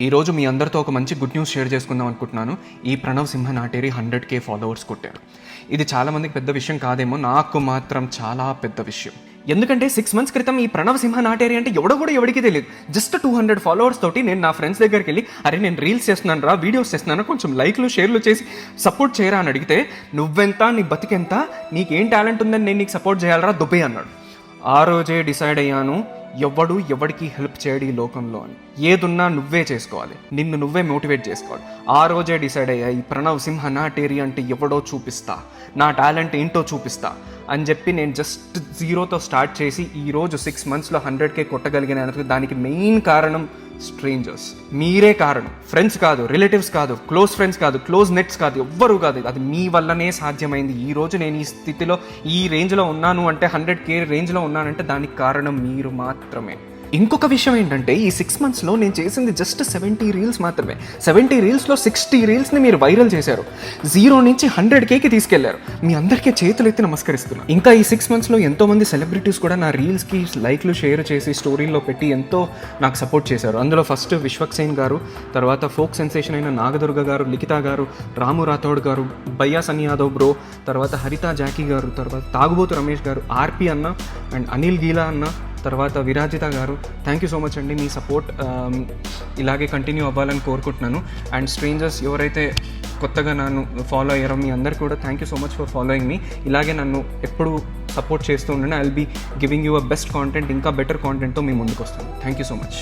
ఈరోజు మీ అందరితో ఒక మంచి గుడ్ న్యూస్ షేర్ చేసుకుందాం అనుకుంటున్నాను. ఈ ప్రణవ్ సింహ నాటేరి 100K ఫాలోవర్స్ కొట్టారు. ఇది చాలామందికి పెద్ద విషయం కాదేమో, నాకు మాత్రం చాలా పెద్ద విషయం. ఎందుకంటే 6 months క్రితం ఈ ప్రణవ్ సింహ నాటేరి అంటే ఎవడో కూడా ఎవరికి తెలియదు. జస్ట్ 200 ఫాలోవర్స్ తోటి నేను నా ఫ్రెండ్స్ దగ్గరికి వెళ్ళి, అరే నేను రీల్స్ చేస్తున్నాను రా, వీడియోస్ చేస్తున్నాను, కొంచెం లైక్లు షేర్లు చేసి సపోర్ట్ చేయరా అని అడిగితే, నువ్వెంత, నీ బతికెంత, నీకేం టాలెంట్ ఉందని నేను నీకు సపోర్ట్ చేయాలరా దుబ్బే అన్నాడు. ఆ రోజే డిసైడ్ అయ్యాను, ఎవడికి హెల్ప్ చేయడు ఈ లోకంలో అని. ఏదున్నా నువ్వే చేసుకోవాలి, నిన్ను నువ్వే మోటివేట్ చేసుకోవాలి. ఆ రోజే డిసైడ్ అయ్యా, ఈ ప్రణవ్ సింహ నాటేరి అంటే ఎవడో చూపిస్తా, నా టాలెంట్ ఏంటో చూపిస్తా అని చెప్పి నేను జస్ట్ 0తో స్టార్ట్ చేసి ఈరోజు 6 monthsలో 100K కొట్టగలిగిన దానికి మెయిన్ కారణం స్ట్రేంజర్స్. మీరే కారణం. ఫ్రెండ్స్ కాదు, రిలేటివ్స్ కాదు, క్లోజ్ ఫ్రెండ్స్ కాదు, క్లోజ్ నెట్స్ కాదు, ఎవ్వరూ కాదు. అది మీ వల్లనే సాధ్యమైంది. ఈరోజు నేను ఈ స్థితిలో, ఈ రేంజ్లో ఉన్నాను అంటే, 100K రేంజ్లో ఉన్నానంటే దానికి కారణం మీరు మాత్రమే. ఇంకొక విషయం ఏంటంటే, ఈ 6 monthsలో నేను చేసింది జస్ట్ 70 రీల్స్ మాత్రమే. 70 రీల్స్లో 60 రీల్స్ని మీరు వైరల్ చేశారు. 0 నుంచి 100Kకి తీసుకెళ్లారు. మీ అందరికీ చేతులు ఎత్తి నమస్కరిస్తున్నాను. ఇంకా ఈ 6 monthsలో ఎంతోమంది సెలబ్రిటీస్ కూడా నా రీల్స్కి లైక్లు షేర్ చేసి స్టోరీల్లో పెట్టి ఎంతో నాకు సపోర్ట్ చేశారు. అందులో ఫస్ట్ విశ్వక్సేన్ గారు, తర్వాత ఫోక్ సెన్సేషన్ అయిన నాగదుర్గ గారు, లిఖిత గారు, రాము రాథోడ్ గారు, బయ్యా సన్నీ యాదవ్ బ్రో, తర్వాత హరిత జాకీ గారు, తర్వాత తాగుబోతు రమేష్ గారు, ఆర్పి అన్న అండ్ అనిల్ గీలా అన్న, తర్వాత విరాజిత గారు. థ్యాంక్ యూ సో మచ్ అండి. మీ సపోర్ట్ ఇలాగే కంటిన్యూ అవ్వాలని కోరుకుంటున్నాను. అండ్ స్ట్రేంజర్స్ ఎవరైతే కొత్తగా నన్ను ఫాలో అయ్యారో మీ అందరు కూడా thank you so much for following మీ. ఇలాగే నన్ను ఎప్పుడు సపోర్ట్ చేస్తూ ఉండండి. I will be giving you a best content, ఇంకా బెటర్ కాంటెంట్తో మీ ముందుకు వస్తాను. Thank you so much.